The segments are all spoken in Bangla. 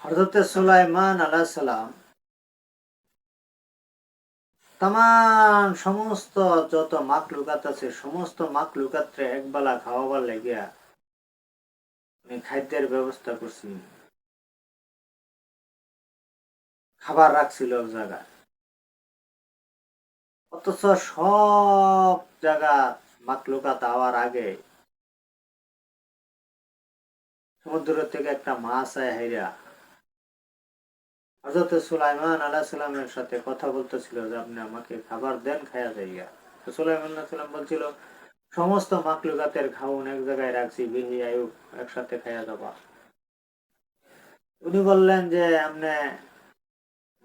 হযরত সুলাইমান আলাইহিস সালাম তামাম সমস্ত যত মাখলুকাত আছে সমস্ত মাখলুকাতরে একবেলা খাওয়াবার লাগিয়া উনি খাদ্যের ব্যবস্থা করছেন, খাবার রাখছিল এক জায়গায়। অথচ সব জায়গা মাখলুকাত আওয়ার আগে সমুদ্র থেকে একটা মাছ আয় হাইরা হযরত সুলাইমান আলাইহিস সালামের সাথে কথা বলতেছিল যে আপনি আমাকে খাবার দেন, খায়া যাইয়া। তো সুলাইমান আলাইহিস সালাম বলছিল সমস্ত মাখলুকাতের খাউন এক জায়গায় রাখছি, বিহি আয়ুব একসাথে খায়া যাবা। উনি বললেন যে আপনি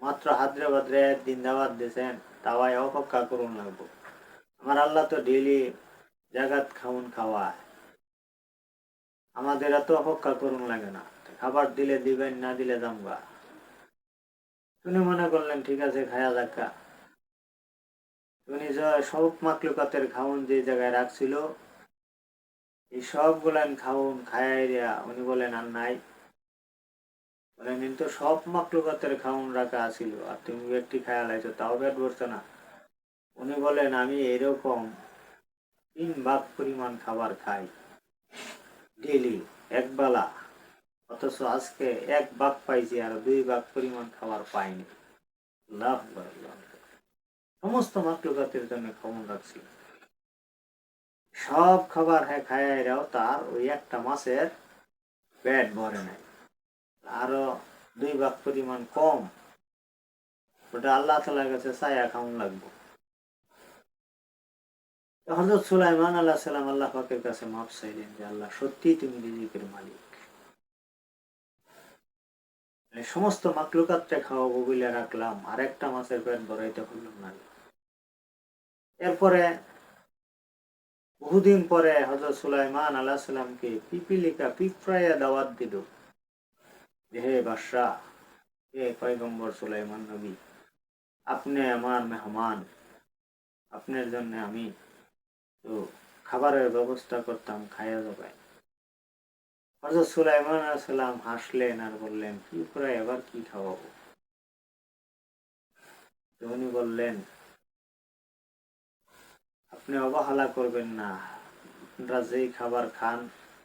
মাত্র হাদরে বাদরে দিন দাওয়াত দিয়েছেন, তাওয়াই অপেক্ষা করুন লাগবো। আমার আল্লাহ তো ডেইলি জাগাত খাউন খাওয়ায়, আমাদের এত অপেক্ষা করুন লাগে না। খাবার দিলে দিবেন, না দিলে জামগা। উনি মনে করলেন ঠিক আছে খায়া যাক্কা। উনি সব মাকলুকাতের খাউন যে জায়গায় রাখছিল এই সবগুলান খাউন খাইয়া উনি বলেন আর নাই। বলেন কিন্তু সব মাকলুকাতের খাউন রাখা আছিল আর তুমি একটি খায়া লাইছো, তাও পেট ভরছে না। উনি বলেন আমি এরকম 3 ভাগ পরিমাণ খাবার খাই ডেইলি, একবেলা। অথচ আজকে 1 ভাগ পাইছি আর 2 ভাগ পরিমাণ খাবার পাইনি। লাভ সমস্ত মাকলুকাতের জন্য খাউন রাখছি। সব খাবার খাইয়াও তার ওই একটা মাছের পেট ভরে নাই, আরো 2 ভাগ পরিমাণ কম। ওটা আল্লাহ তাআলার কাছে চাইয়া খাওয়ান লাগবো। হযরত সুলাইমান আলাইহিস সালাম আল্লাহ পাকের কাছে মাফ চাইলেন যে আল্লাহ সত্যি তুমি রিজিকের মালিক, সমস্ত মাকলুকাতটা খাওয়াবো বলে রাখলাম আর একটা মাছের পেট ভরাইতে পারলাম না। এরপরে বহুদিন পরে হযরত সুলাইমান আলাইহিস সালামকে পিপিলিকা পিঁপড়াইয়া দাওয়াত দিল যে হে বাদশাহ, হে পয়গম্বর সুলাইমান নবী, আপনি আমার মেহমান, আপনার জন্য আমি তো খাবারের ব্যবস্থা করতাম, খাইয়া যাবে। হযরত সুলাইমান আলাইহিস সালাম হাসলেন আর বললেন পিঁপড়া এবার কি খাওয়াবো। উনি বললেন আপনি অবহেলা করবেন না, আপনারা যেই খাবার খান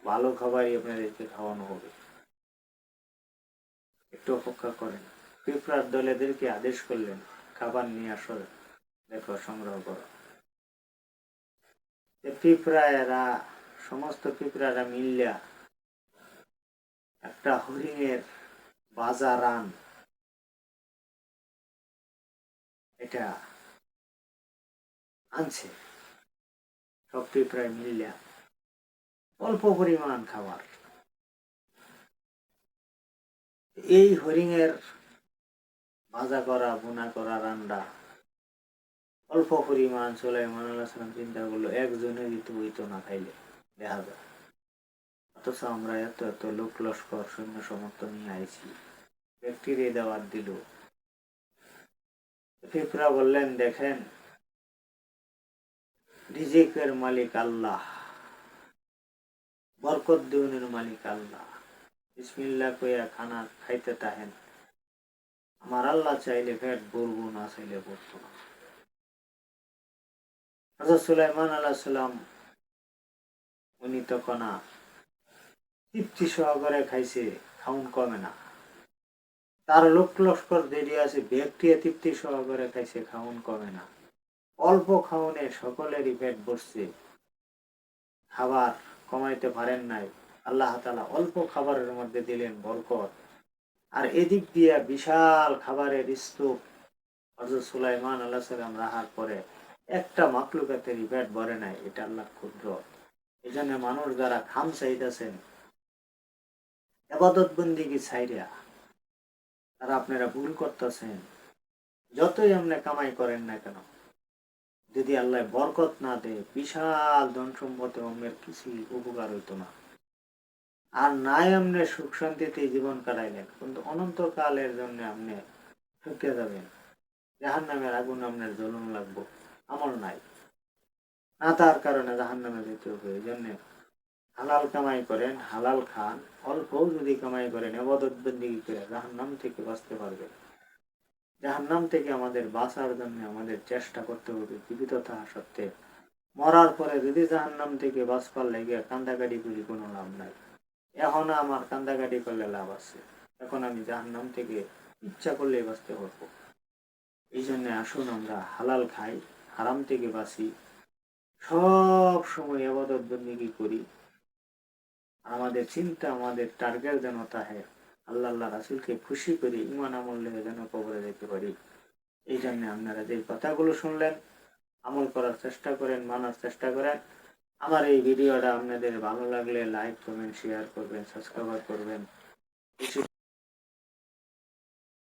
ভালো খাবারই আপনাদেরকে খাওয়ানো হবে, একটু অপেক্ষা করেন। পিঁপড়ার দলেদেরকে আদেশ করলেন খাবার নিয়ে আসো, দেখো সংগ্রহ করো। পিঁপড়ারা সমস্ত পিঁপড়ারা মিললা একটা হরিণের বাজা রান এটা আনছে। সব পিঁপড়ায় মিললা অল্প পরিমাণ খাবার। এই হরিণের ভাজা করা ভুনা করা রান্না অল্প পরিমাণ সুলাইমান আলাইহিস সালাম চিন্তা করলো একজনেরই তো হইতো না খাইলে দেখা যায়। অথচ আমরা এত এত লোক লস্কর সৈন্য সমর্থ নিয়ে আইছি, ব্যক্তিরে দাওয়াত দিল। পিঁপড়া বললেন দেখেন রিজিকের মালিক আল্লাহ, বরকত দিউনের মালিক আল্লাহ, বিসমিল্লাহ কইয়া খানা খাইতে থাকেন। আমার আল্লাহ চাইলে পেট ভরবো, না চাইলে ভরতো না। হযরত সুলাইমান আলাইহিস সালাম উনি তখন তৃপ্তি সহকারে খাইছে, খাউন কমে না। তার লোক লস্কর দেরি আছে, ব্যক্তি তৃপ্তি সহকারে খাইছে, খাউন কমে না। অল্প খাওনে সকলেরই পেট ভরছে, খাবার কমাইতে পারেন নাই। আল্লাহ তাআলা অল্প খাবারের মধ্যে দিলেন বরকত। আর এদিক দিয়ে বিশাল খাবারের স্তূপ হযরত সুলাইমান আলাইহিস সালাম রাখার পরে একটা মাকলুকাতেরই পেট ভরে নাই। এটা আল্লাহ ক্ষুদ্র। এই জন্য মানুষ যারা খাম চাইতেছেন ইবাদত বন্দেগী ছাইরা, তারা আপনারা ভুল করতেছেন। যতই আপনি কামাই করেন না কেন, যদি আল্লাহ বরকত না দেয় বিশাল ধন সম্পদে অন্যের কিছুই উপকার হইতো না। আর নাই আপনি সুখ শান্তিতে জীবন কাটাইলেন কিন্তু অনন্তকালের জন্য আপনি ঠকে যাবেন, জাহান্নামের আগুন আপনার জ্বলন লাগবো। আমল নাই, না তার কারণে জাহান্নামে যেতে হবে। এই জন্য হালাল কামাই করেন, হালাল খান, অল্প যদি কামাই করেন, ইবাদত বন্দেগী করে জাহান্নাম থেকে বাঁচতে পারবেন। জাহান্নাম থেকে আমাদের বাঁচার জন্য আমাদের চেষ্টা করতে হবে জীবিত থাকা সত্ত্বে। মরার পরে যদি জাহান্নাম থেকে বাঁচবার লেগে কান্দাকাটি করি কোনো লাভ নাই। এখন আমার কান্দাকাটি করলে লাভ আছে, এখন আমি জাহান্নাম থেকে ইচ্ছা করলে বাঁচতে পারবো। এই জন্য আসুন আমরা হালাল খাই, হারাম থেকে বাঁচি, সব সময় ইবাদত বন্দেগী করি। আমাদের চিন্তা, আমাদের টার্গেট যেন তাহে আল্লাহ রাসূলকে খুশি করি, ঈমান আমল নিয়ে যেন কবরে যেতে পারি। এই জন্য আপনারা যে কথাগুলো শুনলেন আমল করার চেষ্টা করেন, মানার চেষ্টা করেন। আমার এই ভিডিওটা আপনাদের ভালো লাগলে লাইক, কমেন্ট, শেয়ার করবেন, সাবস্ক্রাইব করবেন।